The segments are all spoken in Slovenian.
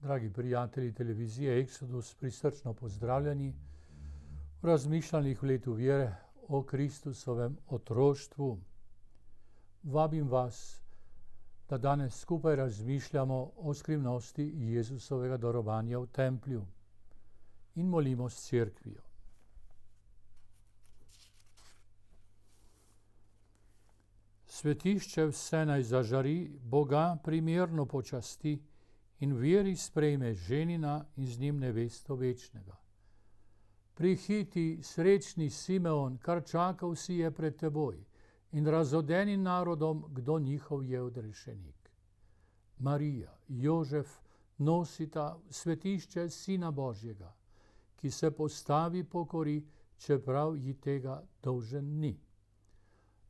Dragi prijatelji televizije Exodus, prisrčno pozdravljeni v razmišljanjih v letu vere o Kristusovem otroštvu. Vabim vas, da danes skupaj razmišljamo o skrivnosti Jezusovega darovanja v templju in molimo s cerkvijo. Svetišče vse naj zažari, Boga primerno počasti in veri sprejme ženina in z njim nevesto večnega. Prihiti, srečni Simeon, kar čakal si je pred teboj, in razodeni narodom, kdo njihov je odrešenik. Marija, Jožef nosita svetišče Sina Božjega, ki se postavi pokori, čeprav ji tega dolžen ni.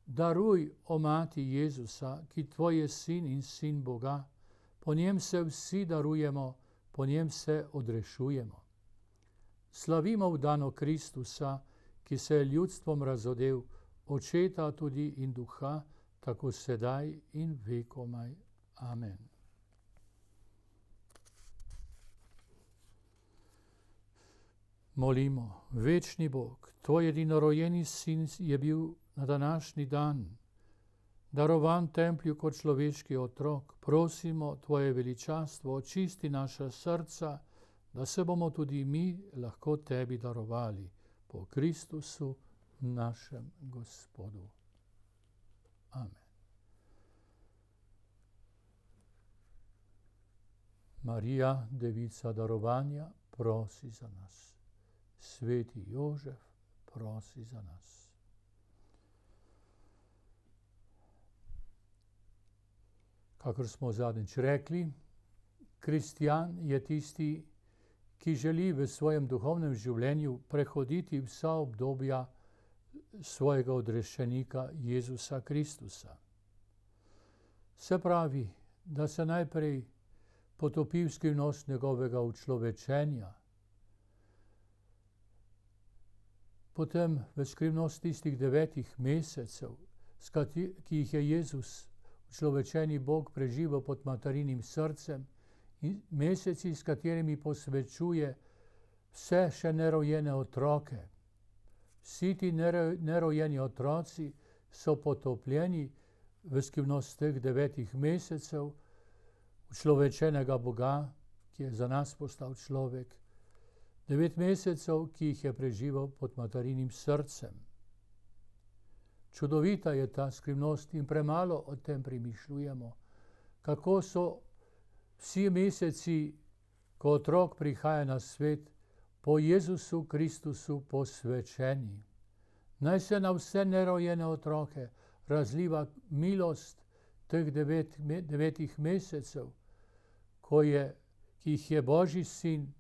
Daruj, o Mati Jezusa, ki tvoj je sin in sin Boga, po njem se vsi darujemo, po njem se odrešujemo. Slavimo vdano Kristusa, ki se je ljudstvom razodel, Očeta tudi in Duha, tako sedaj in vekomaj. Amen. Molimo, večni Bog, tvoj edinorođeni sin je bil na današnji dan darovan templju kot človeški otrok. Prosimo, tvoje veličastvo, očisti naša srca, da se bomo tudi mi lahko tebi darovali po Kristusu, našem Gospodu. Amen. Marija, devica darovanja, prosi za nas. Sveti Jožef, prosi za nas. Kakor smo zadnjič rekli, kristjan je tisti, ki želi v svojem duhovnem življenju prehoditi vsa obdobja svojega odrešenika Jezusa Kristusa. Se pravi, da se najprej potopi v skrivnost njegovega učlovečenja, potem v skrivnost tistih 9 mesecev, ki jih je Jezus, človečeni Bog, preživel pod materinim srcem, in meseci, s katerimi posvečuje vse še nerojene otroke. Vsi ti nerojeni otroci so potopljeni v skrivnost teh 9 mesecev človečenega Boga, ki je za nas postal človek. 9 mesecev, ki jih je preživel pod materinim srcem. Čudovita je ta skrivnost in premalo o tem premišljujemo, kako so vsi meseci, ko otrok prihaja na svet, po Jezusu Kristusu posvečeni. Naj se na vse nerojene otroke razliva milost teh 9 mesecev, ki jih je Božji sin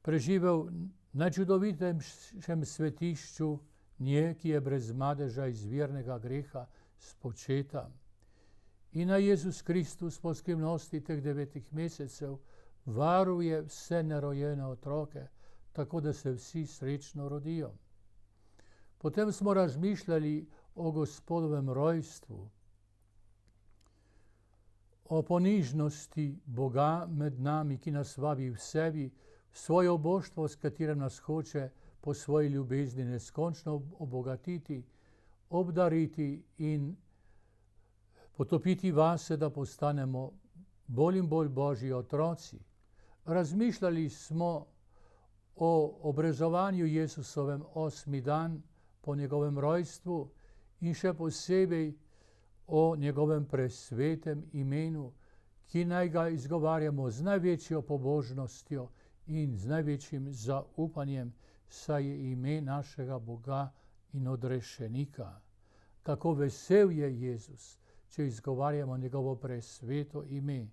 preživel na čudovitejšem svetišču, nje, ki je brez madeža izvirnega greha spočeta. In na Jezus Kristus po skrivnosti teh 9 mesecev varuje vse nerojene otroke, tako da se vsi srečno rodijo. Potem smo razmišljali o Gospodovem rojstvu, o ponižnosti Boga med nami, ki nas vabi v sebi, svoje oboštvo, s katerim nas hoče po svoji ljubezni neskončno obogatiti, obdariti in potopiti vase, da postanemo bolj in bolj Božji otroci. Razmišljali smo o obrezovanju Jezusovem 8. dan po njegovem rojstvu in še posebej o njegovem presvetem imenu, ki naj ga izgovarjamo z največjo pobožnostjo in z največjim zaupanjem, saj je ime našega Boga in odrešenika. Kako vesel je Jezus, če izgovarjamo njegovo presveto ime.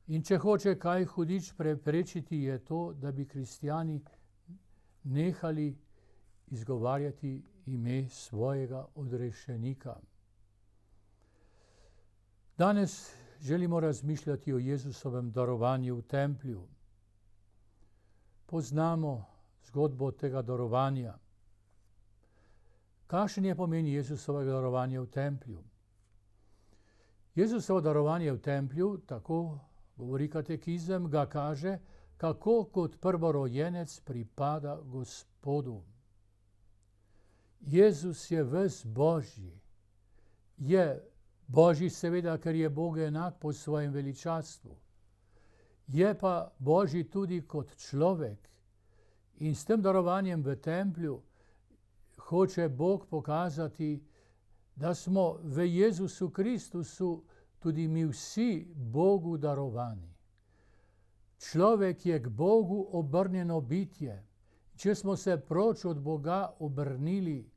In če hoče kaj hudič preprečiti, je to, da bi kristjani nehali izgovarjati ime svojega odrešenika. Danes želimo razmišljati o Jezusovem darovanju v templju. Poznamo zgodbo tega darovanja. Kakšen je pomen Jezusovega darovanja v templju? Jezusovo darovanje v templju, tako govori katekizem, ga kaže, kako kot prvorojenec pripada Gospodu. Jezus je ves Božji. Je Božji seveda, ker je Bogu enak po svojem veličastvu. Je pa Božji tudi kot človek. In s tem darovanjem v templju hoče Bog pokazati, da smo v Jezusu Kristusu tudi mi vsi Bogu darovani. Človek je k Bogu obrnjeno bitje. Če smo se proč od Boga obrnili,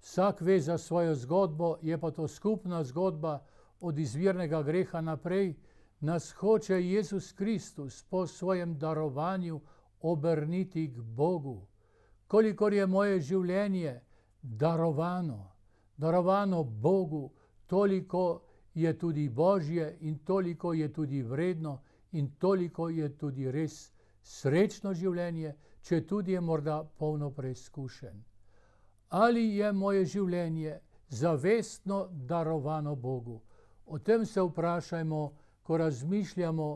vsak ve za svojo zgodbo, je pa to skupna zgodba od izvirnega greha naprej, nas hoče Jezus Kristus po svojem darovanju obrniti k Bogu. Kolikor je moje življenje darovano Bogu, toliko je tudi Božje in toliko je tudi vredno in toliko je tudi res srečno življenje, če tudi je morda polno preizkušenj. Ali je moje življenje zavestno darovano Bogu? O tem se vprašajmo, ko razmišljamo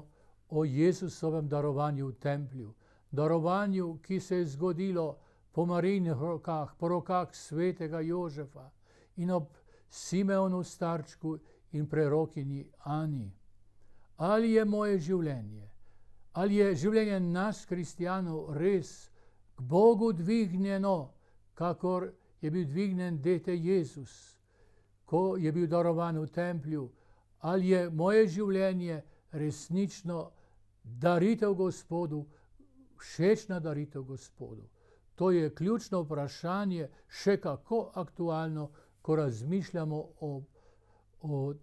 o Jezusovem darovanju v templju. Darovanju, ki se je zgodilo po Marijinih rokah, po rokah svetega Jožefa in ob Simeonu starčku in prerokinji Ani. Ali je moje življenje, ali je življenje nas, kristjanov, res k Bogu dvignjeno, kakor je bil dvignen dete Jezus, ko je bil darovan v templju? Ali je moje življenje resnično daritev Gospodu, všečna daritev Gospodu? To je ključno vprašanje, še kako aktualno, ko razmišljamo o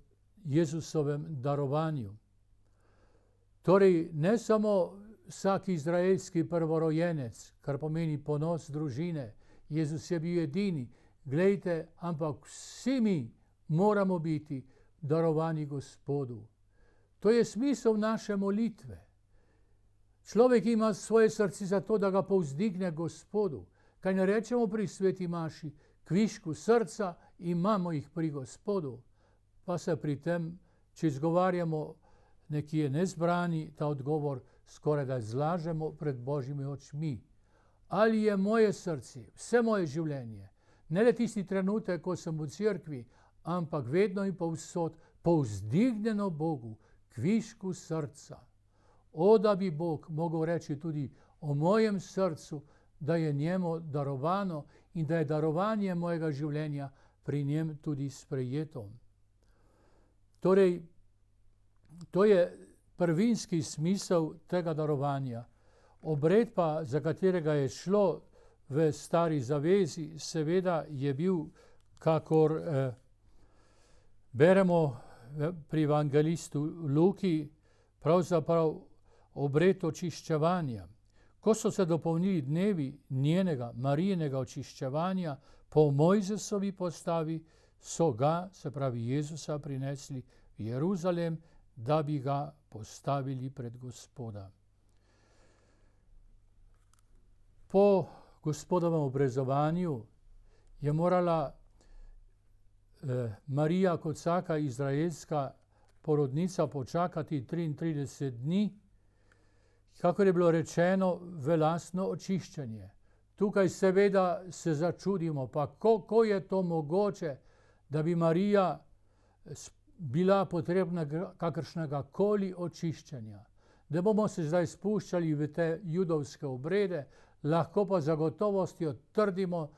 Jezusovem darovanju. Torej, ne samo vsak izraelski prvorojenec, kar pomeni ponos družine, Jezus je bil edini, glejte, ampak vsi mi moramo biti darovani Gospodu. To je smisel naše molitve. Človek ima svoje srce za to, da ga povzdigne Gospodu. Kaj ne rečemo pri sveti maši? Kvišku srca imamo jih pri Gospodu. Pa se pri tem, če izgovarjamo nekje nezbrani, ta odgovor skoraj da zlažemo pred Božjimi očmi. Ali je moje srce, vse moje življenje, ne le tisti trenutek, ko sem v cerkvi, ampak vedno in povsod povzdignjeno Bogu, kvišku srca. O, da bi Bog mogel reči tudi o mojem srcu, da je njemu darovano in da je darovanje mojega življenja pri njem tudi sprejeto. Torej, to je prvinski smisel tega darovanja. Obred pa, za katerega je šlo v Stari zavezi, seveda je bil, kakor beremo pri evangelistu Luki, pravzaprav obred očiščevanja. Ko so se dopolnili dnevi njenega, Marijinega očiščevanja po Mojzesovi postavi, so ga, se pravi Jezusa, prinesli v Jeruzalem, da bi ga postavili pred Gospoda. Po Gospodovem obrezovanju je morala Marija kot vsaka izraelska porodnica počakati 33 dni, kakor je bilo rečeno, v lastno očiščenje. Tukaj seveda se začudimo, pa kako je to mogoče, da bi Marija bila potrebna kakršnega koli očiščenja. Da bomo se zdaj spuščali v te judovske obrede, lahko pa zagotovostjo trdimo,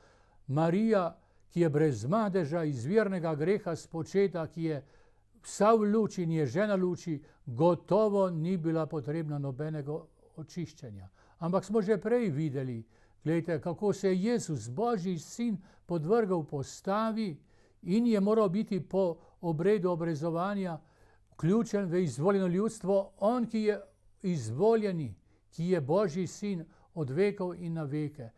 Marija, ki je brez madeža, izvirnega greha spočeta, ki je vsa v luči in je žena luči, gotovo ni bila potrebna nobenega očiščenja. Ampak smo že prej videli, gledajte, kako se je Jezus, Božji sin, podvrgal postavi in je moral biti po obredu obrezovanja vključen v izvoljeno ljudstvo, on, ki je izvoljeni, ki je Božji sin od vekov in na veke.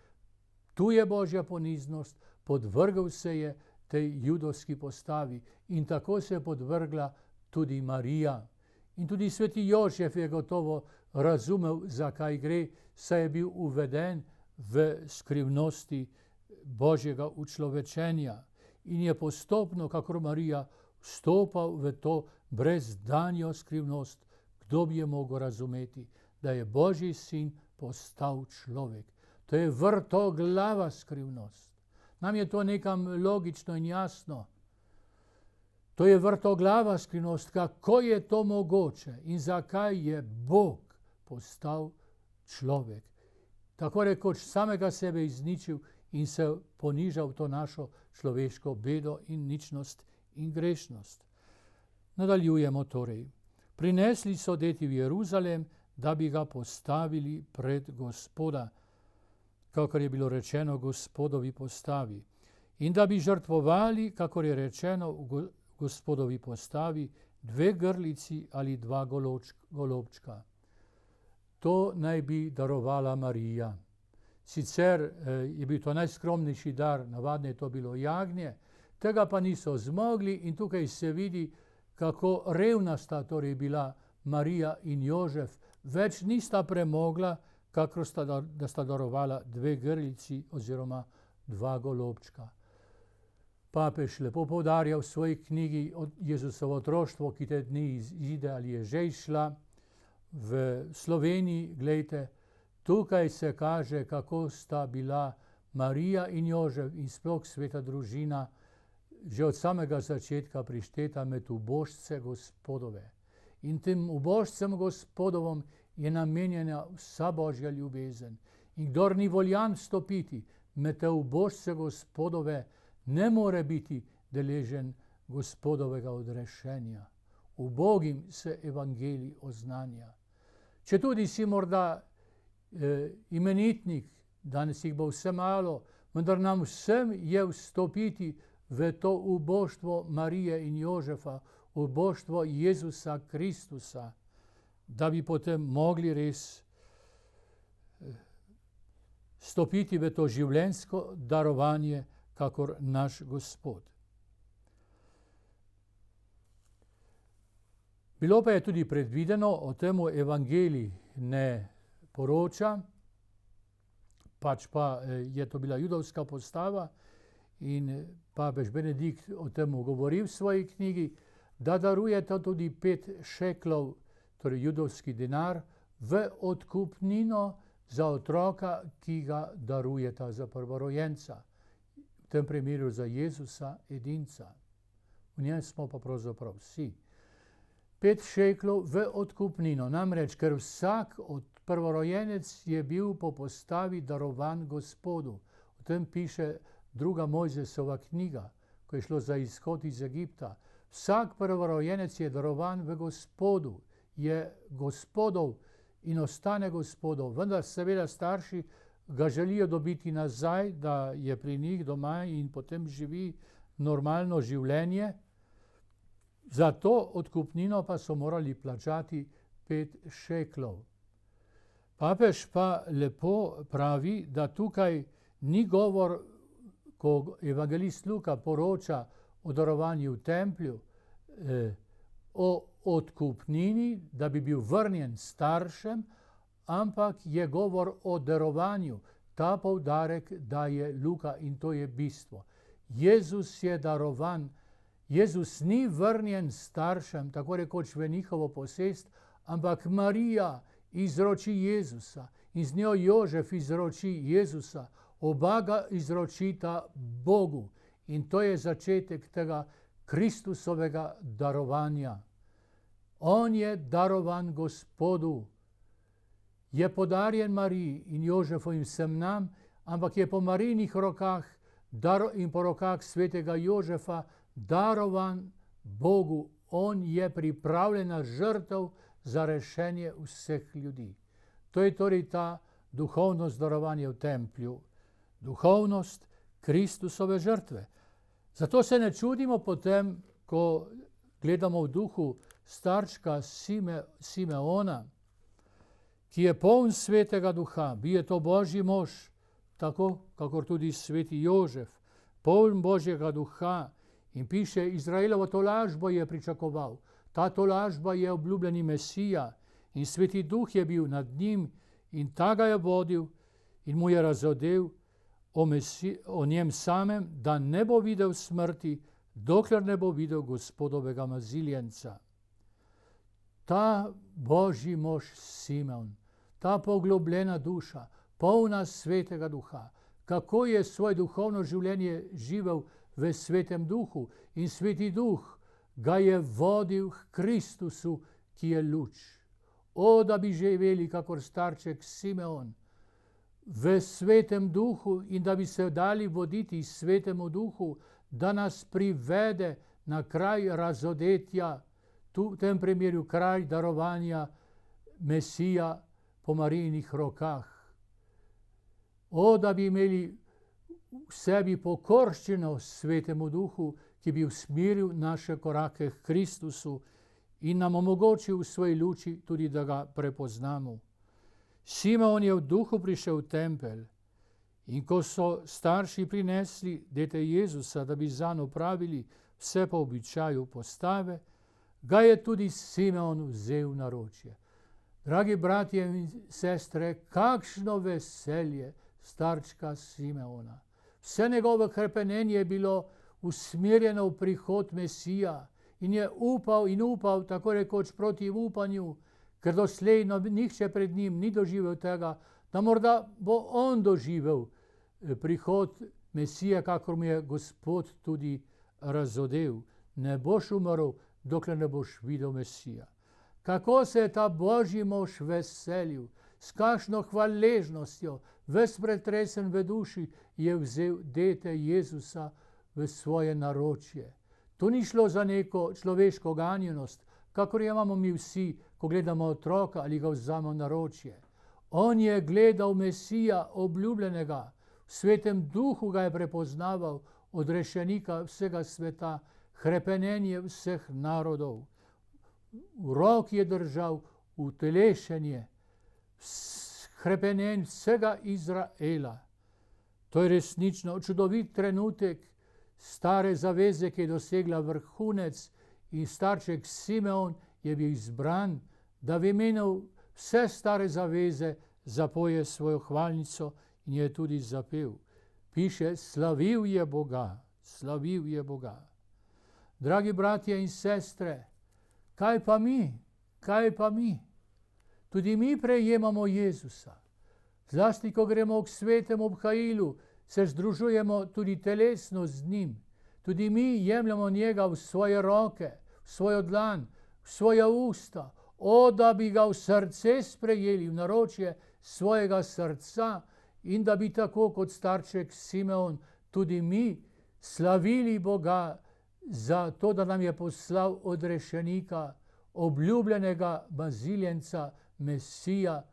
Tu je Božja poniznost, podvrgal se je tej judovski postavi in tako se je podvrgla tudi Marija. In tudi sveti Jožef je gotovo razumel, zakaj gre, saj je bil uveden v skrivnosti Božjega učlovečenja in je postopno, kakor Marija, vstopal v to brezdanjo skrivnost, kdo bi je mogel razumeti, da je Božji sin postal človek. To je vrtoglava skrivnost. Nam je to nekam logično in jasno. To je vrtoglava skrivnost, kako je to mogoče in zakaj je Bog postal človek. Tako rekoč samega sebe izničil in se ponižal v to našo človeško bedo in ničnost in grešnost. Nadaljujemo torej. Prinesli so deti v Jeruzalem, da bi ga postavili pred Gospoda, kakor je bilo rečeno Gospodovi postavi. In da bi žrtvovali, kakor je rečeno v Gospodovi postavi, 2 grlici ali 2 golobčka. To naj bi darovala Marija. Sicer je bil to najskromnejši dar, navadno je to bilo jagnje, tega pa niso zmogli in tukaj se vidi, kako revna sta torej bila Marija in Jožef. Več nista premogla, kakor da sta darovala 2 grlici oziroma 2 golobčka. Papež lepo poudarja v svoji knjigi Jezusovo otroštvo, ki te dni izide ali je že izšla v Sloveniji. Glejte, tukaj se kaže, kako sta bila Marija in Jožef in sploh sveta družina že od samega začetka prišteta med ubožce Gospodove. In tem ubožcem Gospodovom je namenjena vsa Božja ljubezen. In kdor ni voljan vstopiti med te ubožce Gospodove, ne more biti deležen Gospodovega odrešenja. Ubogim se evangelij oznanja. Če tudi si morda imenitnik, danes jih bo vse malo, vendar nam vsem je vstopiti v to uboštvo Marije in Jožefa, uboštvo Jezusa Kristusa, da bi potem mogli res stopiti v to življenjsko darovanje, kakor naš Gospod. Bilo pa je tudi predvideno, o temu evangelij ne poroča, pač pa je to bila judovska postava in papež Benedikt o tem govori v svoji knjigi, da darujete tudi 5 šeklov, torej judovski denar, v odkupnino za otroka, ki ga darujeta za prvorojenca. V tem primeru za Jezusa edinca. V njem smo pa pravzaprav vsi. 5 šeklov v odkupnino, namreč, ker vsak od prvorojenec je bil po postavi darovan Gospodu. O tem piše 2. Mojzesova knjiga, ko je šlo za izhod iz Egipta. Vsak prvorojenec je darovan v Gospodu, je Gospodov in ostane Gospodov, vendar seveda starši ga želijo dobiti nazaj, da je pri njih doma in potem živi normalno življenje. Za to odkupnino pa so morali plačati 5 šeklov. Papež pa lepo pravi, da tukaj ni govor, ko evangelist Luka poroča o darovanju v templju, o odkupnini, da bi bil vrnjen staršem, ampak je govor o darovanju. Ta poudarek daje Luka in to je bistvo. Jezus je darovan. Jezus ni vrnjen staršem, tako rekoč v njihovo posest, ampak Marija izroči Jezusa in z njo Jožef izroči Jezusa. Oba ga izročita Bogu in to je začetek tega Kristusovega darovanja. On je darovan Gospodu. Je podarjen Mariji in Jožefu in vsem nam, ampak je po Marijinih rokah in po rokah svetega Jožefa darovan Bogu. On je pripravljena žrtev za rešenje vseh ljudi. To je torej ta duhovnost darovanja v templju. Duhovnost Kristusove žrtve. Zato se ne čudimo potem, ko gledamo v duhu starčka Simeona, ki je poln svetega duha, bil je to Božji mož, tako kakor tudi sveti Jožef, poln Božjega duha in piše, Izraelovo tolažbo je pričakoval. Ta tolažba je obljubljeni Mesija in sveti duh je bil nad njim in ta ga je vodil in mu je razodel o njem samem, da ne bo videl smrti, dokler ne bo videl Gospodovega maziljenca. Ta Božji mož Simeon, ta poglobljena duša, polna Svetega Duha, kako je svoje duhovno življenje živel v Svetem Duhu in Sveti Duh ga je vodil k Kristusu, ki je luč. O, da bi živeli kakor starček Simeon v Svetem Duhu in da bi se dali voditi Svetemu Duhu, da nas privede na kraj razodetja, tu v tem primeru kraj darovanja Mesija po Marijinih rokah. O, da bi imeli v sebi pokorščino Svetemu Duhu, ki bi usmeril naše korake k Kristusu in nam omogočil v svoji luči tudi, da ga prepoznamo. Simeon je v duhu prišel v tempelj in ko so starši prinesli dete Jezusa, da bi zanj opravili vse po običaju postave, ga je tudi Simeon vzel v naročje. Dragi bratje in sestre, kakšno veselje starčka Simeona. Vse njegovo hrepenenje je bilo usmerjeno v prihod Mesija in je upal, tako rekoč proti upanju, ker doslej nihče pred njim ni doživel tega, da morda bo on doživel prihod Mesija, kakor mu je Gospod tudi razodel. Ne boš umrl, dokler ne boš videl Mesija. Kako se je ta Božji mož veselil, s kakšno hvaležnostjo, ves pretresen v duši, je vzel dete Jezusa v svoje naročje. To ni šlo za neko človeško ganjenost, kakor imamo mi vsi, ko gledamo otroka ali ga vzamemo naročje. On je gledal Mesija obljubljenega, v Svetem Duhu ga je prepoznaval, odrešenika vsega sveta, hrepenenje vseh narodov. V roki je držal utelešenje, hrepenenje vsega Izraela. To je resnično čudovit trenutek stare zaveze, ki je dosegla vrhunec in starček Simeon je bil izbran, da v imenu vse stare zaveze zapoje svojo hvalnico in je tudi zapel. Piše, slavil je Boga, slavil je Boga. Dragi bratje in sestre, kaj pa mi? Kaj pa mi? Tudi mi prejemamo Jezusa. Zlasti, ko gremo k svetemu obhajilu, se združujemo tudi telesno z njim. Tudi mi jemljamo njega v svoje roke, v svojo dlan, v svoja usta. O, da bi ga v srce sprejeli, v naročje svojega srca in da bi tako kot starček Simeon tudi mi slavili Boga za to, da nam je poslal odrešenika, obljubljenega maziljenca, Mesija,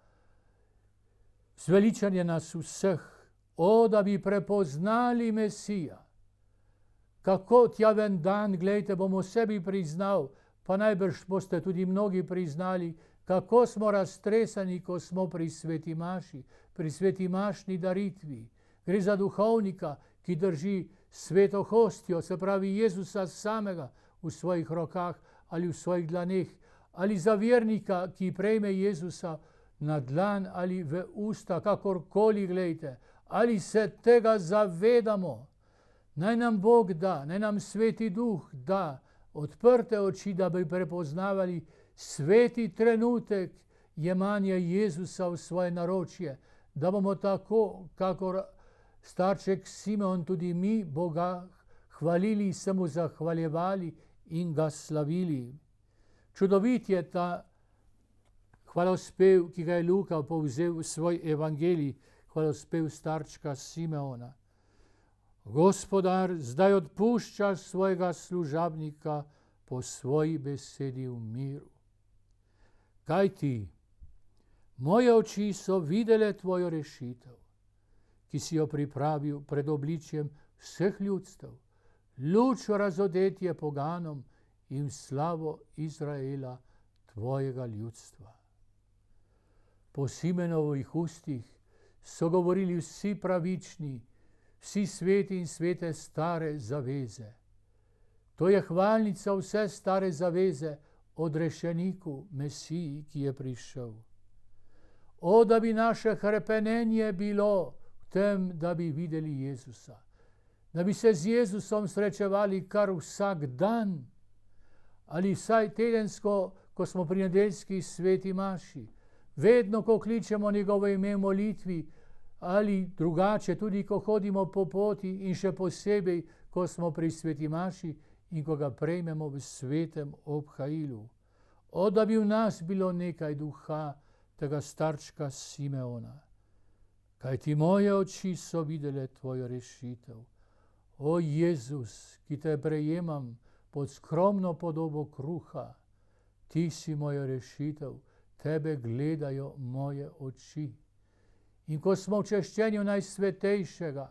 zveličanje nas vseh. O, da bi prepoznali Mesija. Kako tjaven dan, glejte, bomo sebi priznal, pa najbrž boste tudi mnogi priznali, kako smo raztresani, ko smo pri sveti maši, pri sveti mašni daritvi. Gre za duhovnika, ki drži sveto hostjo, se pravi Jezusa samega v svojih rokah ali v svojih dlaneh, ali za vernika, ki prejme Jezusa na dlan ali v usta, kakorkoli, glejte, ali se tega zavedamo. Naj nam Bog da, naj nam Sveti Duh da odprte oči, da bi prepoznavali sveti trenutek jemanja Jezusa v svoje naročje, da bomo tako, kakor starček Simeon, tudi mi Boga hvalili, se mu zahvaljevali in ga slavili. Čudovit je ta hvalospev, ki ga je Luka povzel v svoj evangelij, hvalospev starčka Simeona. Gospodar, zdaj odpuščaš svojega služabnika po svoji besedi v miru. Kaj ti? Moje oči so videle tvojo rešitev, ki si jo pripravil pred obličjem vseh ljudstev, luč razodetje poganom in slavo Izraela, tvojega ljudstva. Po Simeonovih ustih so govorili vsi pravični, vsi sveti in svete stare zaveze. To je hvalnica vse stare zaveze odrešeniku, Mesiji, ki je prišel. O, da bi naše hrepenenje bilo v tem, da bi videli Jezusa. da bi se z Jezusom srečevali kar vsak dan, ali vsaj tedensko, ko smo pri nedeljski sveti maši. Vedno, ko kličemo njegovo ime v molitvi, ali drugače, tudi ko hodimo po poti in še posebej, ko smo pri sveti maši in ko ga prejmemo v svetem obhajilu. O, da bi v nas bilo nekaj duha tega starčka Simeona. Kajti moje oči so videle tvojo rešitev. O Jezus, ki te prejemam pod skromno podobo kruha, ti si moja rešitev, tebe gledajo moje oči. In ko smo v češčenju Najsvetejšega,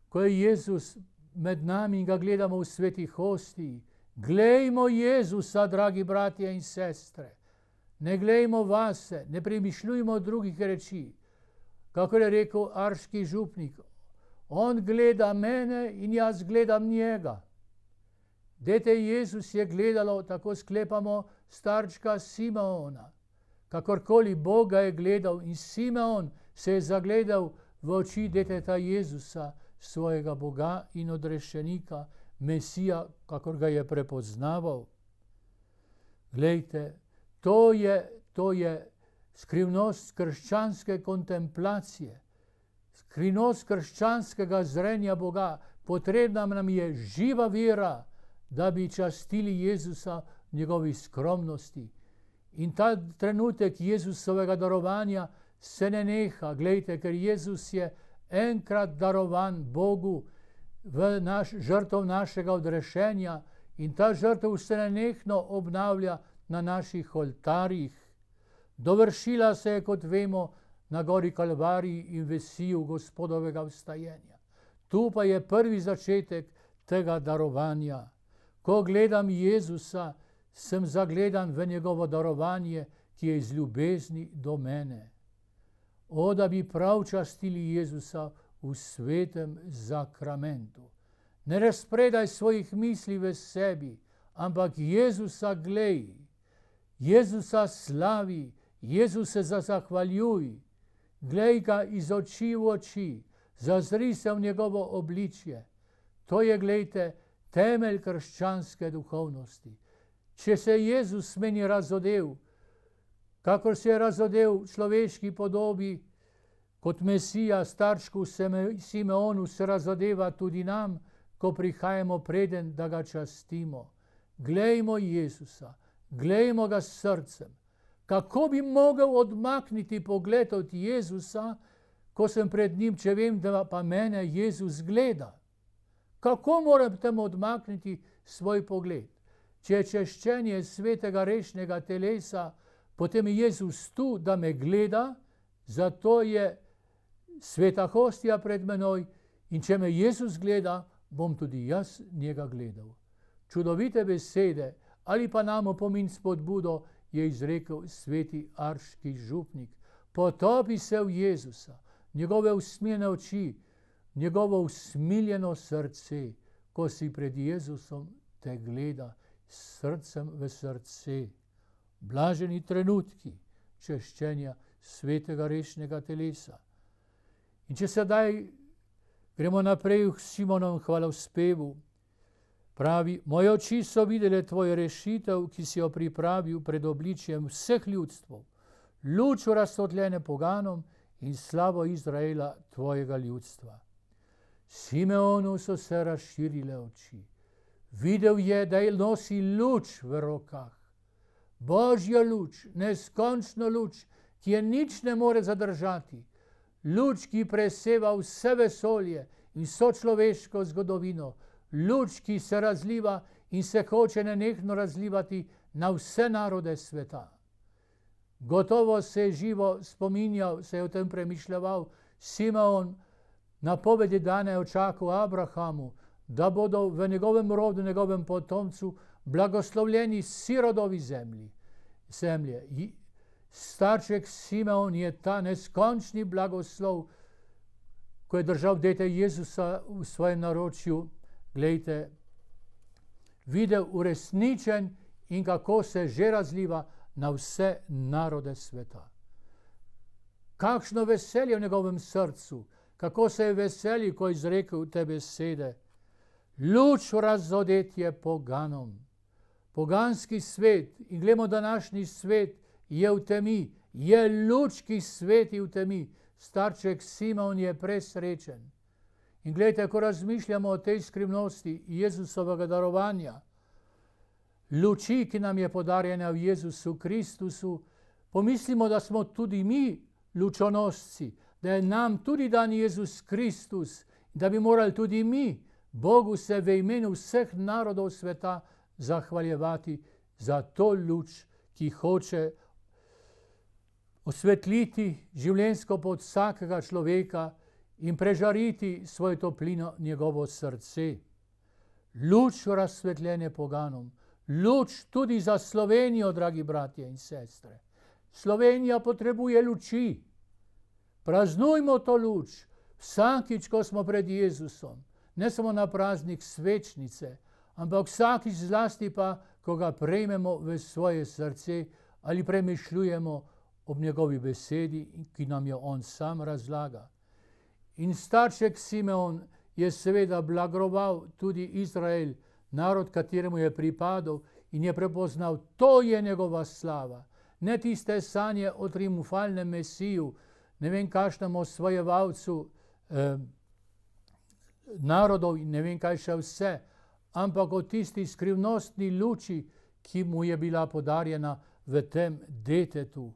ko je Jezus med nami in ga gledamo v sveti hostiji, glejmo Jezusa, dragi bratje in sestre. Ne glejmo vase, ne premišljujmo drugih reči. Kako je rekel arški župnik, on gleda mene in jaz gledam njega. Dete Jezus je gledalo, tako sklepamo, starčka Simeona. Kakorkoli Bog ga je gledal in Simeon se je zagledal v oči deteta Jezusa, svojega Boga in odrešenika, Mesija, kakor ga je prepoznaval. Glejte, to je skrivnost krščanske kontemplacije, skrivnost krščanskega zrenja Boga. Potrebna nam je živa vera, da bi častili Jezusa v njegovi skromnosti. In ta trenutek Jezusovega darovanja se ne neha. Glejte, ker Jezus je enkrat darovan Bogu v žrtev našega odrešenja in ta žrtev se nenehno obnavlja na naših oltarjih. Dovršila se je, kot vemo, na gori Kalvariji in vesiju Gospodovega vstajenja. Tu pa je prvi začetek tega darovanja. Ko gledam Jezusa, sem zagledan v njegovo darovanje, ki je iz ljubezni do mene. O, da bi prav častili Jezusa v svetem zakramentu. Ne razpredaj svojih misli v sebi, ampak Jezusa glej, Jezusa slavi, Jezusa zahvaljuj, glej ga iz oči v oči, zazri se v njegovo obličje. To je, glejte, temelj krščanske duhovnosti. Če se Jezus meni razodel, kakor se je razodel v človeški podobi, kot Mesija starčku Simeonu se razodeva tudi nam, ko prihajamo preden, da ga častimo. Glejmo Jezusa, glejmo ga s srcem. Kako bi mogel odmakniti pogled od Jezusa, ko sem pred njim, če vem, da pa mene Jezus gleda? Kako moram tam odmakniti svoj pogled? Če je češčenje svetega rešnega telesa, potem je Jezus tu, da me gleda, zato je sveta hostija pred menoj in če me Jezus gleda, bom tudi jaz njega gledal. Čudovite besede ali pa nam opomin spodbudo je izrekel sveti arški župnik. Potopi se v Jezusa, njegove usmiljene oči, njegovo usmiljeno srce, ko si pred Jezusom te gleda s srcem v srce. Blaženi trenutki češčenja svetega rešnega telesa. In če sedaj gremo naprej v Simonovem hvalospevu, pravi, moje oči so videle tvojo rešitev, ki si jo pripravil pred obličjem vseh ljudstv, luč razsvetljene poganom in slavo Izraela tvojega ljudstva. Simeonu so se razširile oči. Videl je, da nosi luč v rokah. Božjo luč, neskončno luč, ki je nič ne more zadržati. Luč, ki preseva vse vesolje in vso človeško zgodovino. Luč, ki se razliva in se hoče nenehno razlivati na vse narode sveta. Gotovo se je živo spominjal, se je o tem premišljeval Simeon, napovedi dane očaku Abrahamu, da bodo v njegovem rodu, njegovem potomcu blagoslovljeni vsi rodovi zemlje. Starček Simeon je ta neskončni blagoslov, ko je držal dete Jezusa v svojem naročju, glejte, videl uresničen in kako se že razliva na vse narode sveta. Kakšno veselje v njegovem srcu, kako se je veselil, ko je izrekel te besede. Luč razodetje poganom. Poganski svet, in gledamo današnji svet, je v temi, je luč, ki sveti v temi. Starček Simeon je presrečen. In gledajte, ko razmišljamo o tej skrivnosti Jezusovega darovanja, luči, ki nam je podarjena v Jezusu Kristusu, pomislimo, da smo tudi mi lučonosci, da je nam tudi dan Jezus Kristus, da bi morali tudi mi Bogu se v imenu vseh narodov sveta zahvaljevati za to luč, ki hoče osvetliti življenjsko pot vsakega človeka in prežariti svojo toplino njegovo srce. Luč razsvetljenje poganom, luč tudi za Slovenijo, dragi bratje in sestre. Slovenija potrebuje luči. Praznujmo to luč vsakič, ko smo pred Jezusom. Ne samo na praznik svečnice, ampak vsakič zlasti pa, ko ga prejmemo v svoje srce ali premišljujemo ob njegovi besedi, ki nam jo on sam razlaga. In starček Simeon je seveda blagoval tudi Izrael, narod, kateremu je pripadal, in je prepoznal, to je njegova slava. Ne tiste sanje o triumfalnem Mesiju, ne vem kakšnemu osvojevalcu narodov in ne vem kaj še vse, ampak o tisti skrivnostni luči, ki mu je bila podarjena v tem detetu.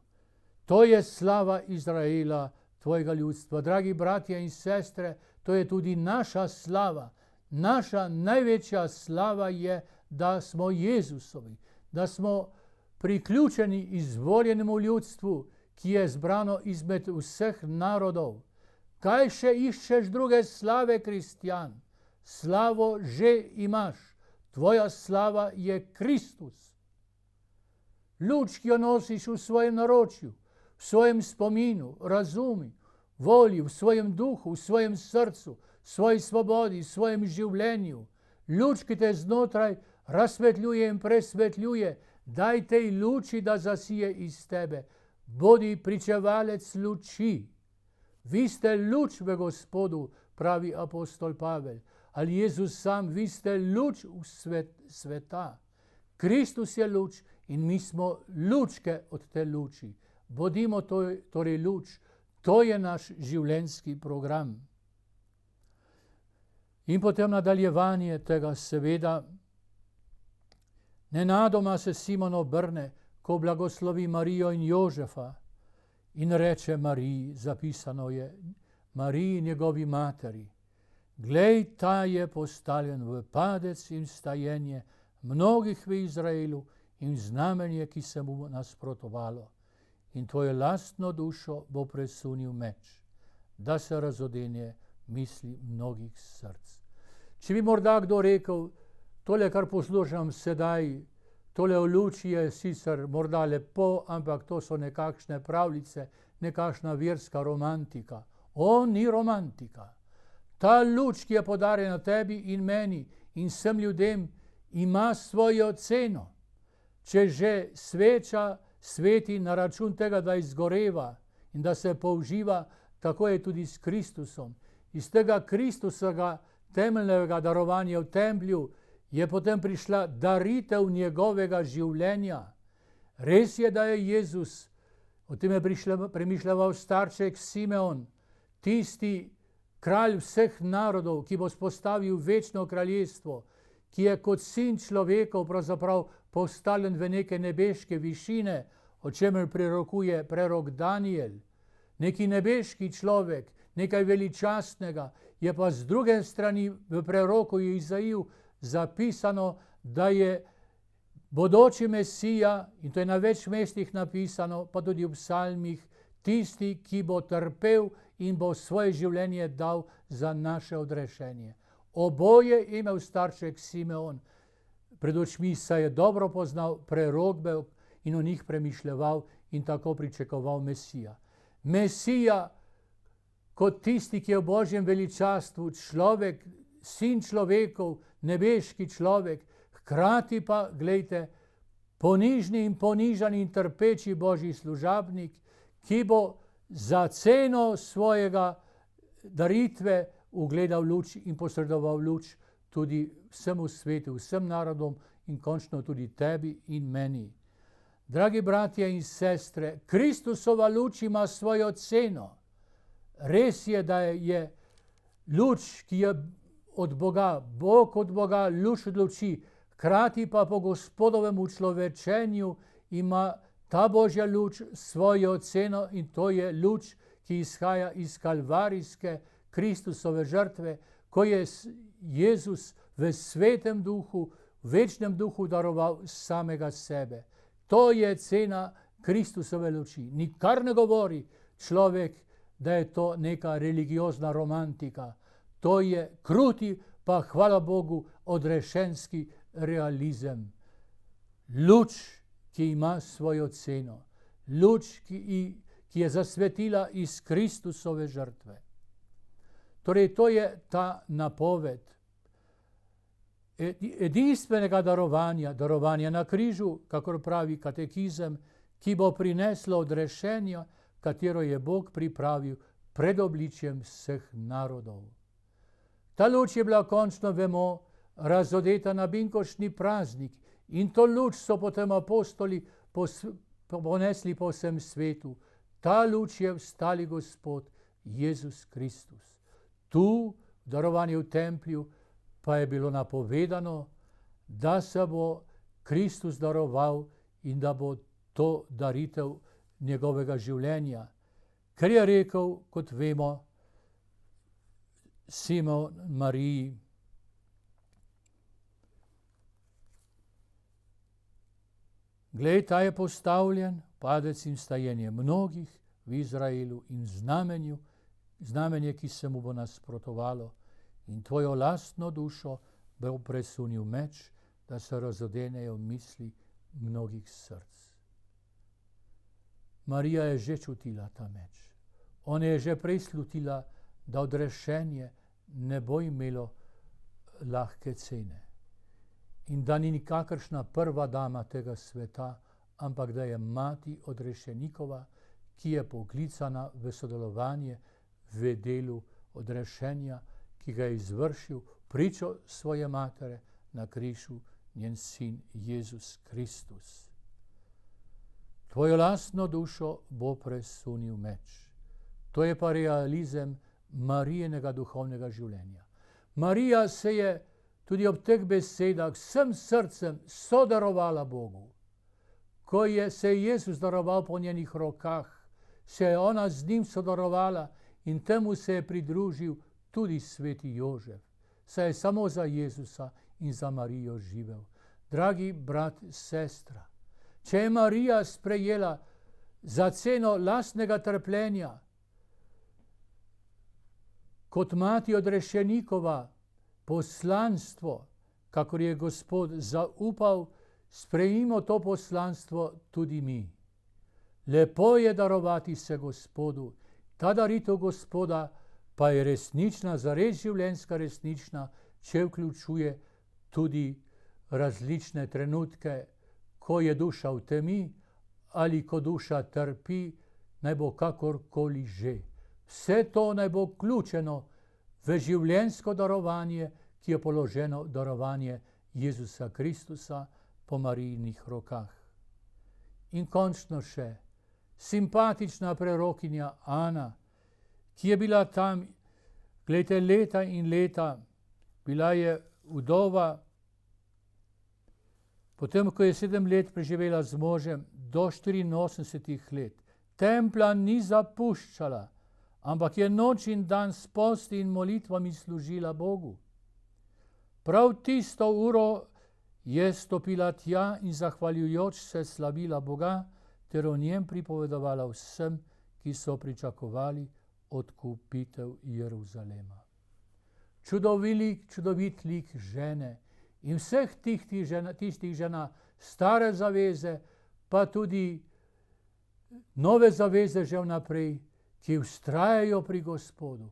To je slava Izraela, tvojega ljudstva. Dragi bratje in sestre, to je tudi naša slava. Naša največja slava je, da smo Jezusovi, da smo priključeni izvoljenemu ljudstvu, ki je zbrano izmed vseh narodov. Kaj še iščeš druge slave, kristjan? Slavo že imaš. Tvoja slava je Kristus. Luč, ki jo nosiš v svojem naročju, v svojem spominu, razumi, volji, v svojem duhu, v svojem srcu, v svoji svobodi, v svojem življenju. Luč, ki te znotraj razsvetljuje in presvetljuje, daj tej luči, da zasije iz tebe. Bodi pričevalec luči. Vi ste luč v Gospodu, pravi apostol Pavel. Ali Jezus sam, vi ste luč v sveta. Kristus je luč in mi smo lučke od te luči. Bodimo torej luč. To je naš življenjski program. In potem nadaljevanje tega seveda. Nenadoma se Simon obrne, ko blagoslovi Marijo in Jožefa in reče Mariji, zapisano je, Mariji njegovi materi, glej, ta je postavljen v padec in stajenje mnogih v Izraelu in znamenje, ki se mu nasprotovalo. In tvojo lastno dušo bo presunil meč, da se razodenje misli mnogih src. Če bi morda kdo rekel, tole, kar poslušam sedaj, tole o luči je sicer morda lepo, ampak to so nekakšne pravljice, nekakšna verska romantika. O, ni romantika. Ta luč, ki je podarjena tebi in meni in vsem ljudem, ima svojo ceno. Če že sveča sveti na račun tega, da izgoreva in da se použiva, tako je tudi s Kristusom. Iz tega Kristusovega temeljnega darovanja v templju je potem prišla daritev njegovega življenja. Res je, da je Jezus, o tem je premišljal starček Simeon, tisti kralj vseh narodov, ki bo spostavil večno kraljestvo, ki je kot sin človekov pravzaprav postavljen v neke nebeške višine, o čemer prerokuje prerok Daniel. Neki nebeški človek, nekaj veličastnega, je pa z druge strani v preroku Izaiju zapisano, da je bodoči Mesija, in to je na več mestih napisano, pa tudi v psalmih, tisti, ki bo trpel in bo svoje življenje dal za naše odrešenje. Oboje je imel starček Simeon. Pred očmi se je dobro poznal prerokbe in o njih premišljeval in tako pričakoval Mesija. Mesija kot tisti, ki je v Božjem veličastvu, človek, sin človekov, nebeški človek, hkrati pa, glejte, ponižni in ponižani in trpeči Božji služabnik, ki bo za ceno svojega daritve ugledal luč in posredoval luč tudi vsemu svetu, vsem narodom in končno tudi tebi in meni. Dragi bratje in sestre, Kristusova luč ima svojo ceno. Res je, da je luč, ki je od Boga, Bog od Boga, luč od luči, hkrati pa po Gospodovem učlovečenju ima ta Božja luč svojo ceno in to je luč, ki izhaja iz kalvarijske Kristusove žrtve, ko je Jezus v svetem duhu, v večnem duhu daroval samega sebe. To je cena Kristusove luči. Nikar ne govori človek, da je to neka religiozna romantika. To je kruti, pa hvala Bogu, odrešenski realizem. Luč, ki ima svojo ceno. Luč, ki je zasvetila iz Kristusove žrtve. Torej, to je ta napoved edinstvenega darovanja na križu, kakor pravi katekizem, ki bo prineslo odrešenje, katero je Bog pripravil pred obličjem vseh narodov. Ta luč je bila končno, vemo, razodeta na binkoštni praznik in to luč so potem apostoli ponesli po vsem svetu. Ta luč je vstali Gospod Jezus Kristus. Tu, v darovanju v templju, pa je bilo napovedano, da se bo Kristus daroval in da bo to daritev njegovega življenja. Ker je rekel, kot vemo, Simon Mariji: Glej, ta je postavljen, padec in vstajenje mnogih v Izraelu in znamenje, ki se mu bo nasprotovalo, in tvojo lastno dušo bo presunil meč, da se razodenejo misli mnogih src. Marija je že čutila ta meč. Ona je že prej slutila, da odrešenje ne bo imelo lahke cene. In da ni nikakršna prva dama tega sveta, ampak da je mati odrešenikova, ki je poklicana v sodelovanje v delu odrešenja, ki ga je izvršil pričo svoje matere na križu njen sin Jezus Kristus. Tvojo lastno dušo bo presunil meč. To je pa realizem Marijinega duhovnega življenja. Marija se je tudi ob teh besedah vsem srcem sodarovala Bogu. Ko se je Jezus daroval po njenih rokah, se je ona z njim sodarovala in temu se je pridružil tudi sveti Jožef. Saj je samo za Jezusa in za Marijo živel. Dragi brat, sestra, če je Marija sprejela za ceno lastnega trpljenja kot mati odrešenikova poslanstvo, kakor je Gospod zaupal, sprejmimo to poslanstvo tudi mi. Lepo je darovati se Gospodu, ta daritev Gospoda pa je resnična, zares življenjska resnična, če vključuje tudi različne trenutke, ko je duša v temi ali ko duša trpi, naj bo kakorkoli že. Vse to naj bo vključeno v življenjsko darovanje, ki je položeno darovanje Jezusa Kristusa po Marijinih rokah. In končno še simpatična prerokinja Ana, ki je bila tam, glejte, leta in leta, bila je vdova, potem, ko je 7 let preživela z možem, do 84 let. Templa ni zapuščala, ampak je noč in dan s posti in molitvami služila Bogu. Prav tisto uro je stopila tja in zahvaljujoč se slavila Boga, ter o njem pripovedovala vsem, ki so pričakovali odkupitev Jeruzalema. Čudovit lik žene in vseh tistih žena stare zaveze, pa tudi nove zaveze že vnaprej, ki vztrajajo pri Gospodu,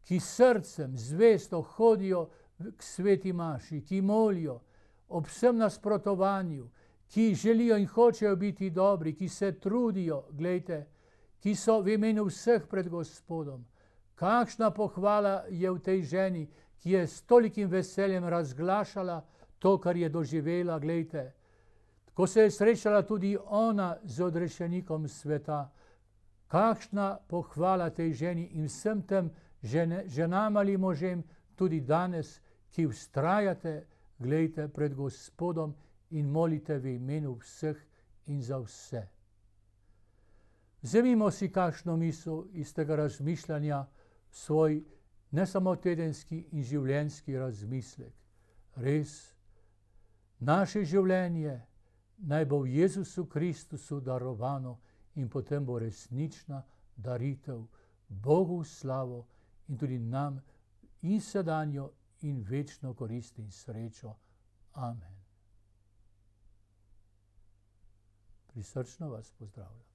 ki srcem zvesto hodijo k sveti maši, ki molijo ob vsem nasprotovanju, ki želijo in hočejo biti dobri, ki se trudijo, glejte, ki so v imenu vseh pred Gospodom. Kakšna pohvala je v tej ženi, ki je s tolikim veseljem razglašala to, kar je doživela, glejte. Ko se je srečala tudi ona z odrešenikom sveta, kakšna pohvala tej ženi in vsem tem ženam ali možem tudi danes, ki vztrajate, glejte, pred Gospodom in molite v imenu vseh in za vse. Vzemimo si kakšno misel iz tega razmišljanja, svoj ne samo tedenski in življenjski razmislek. Res, naše življenje naj bo v Jezusu Kristusu darovano in potem bo resnična daritev Bogu v slavo in tudi nam in sedanjo in večno korist in srečo. Amen. Prisrčno vas pozdravljam.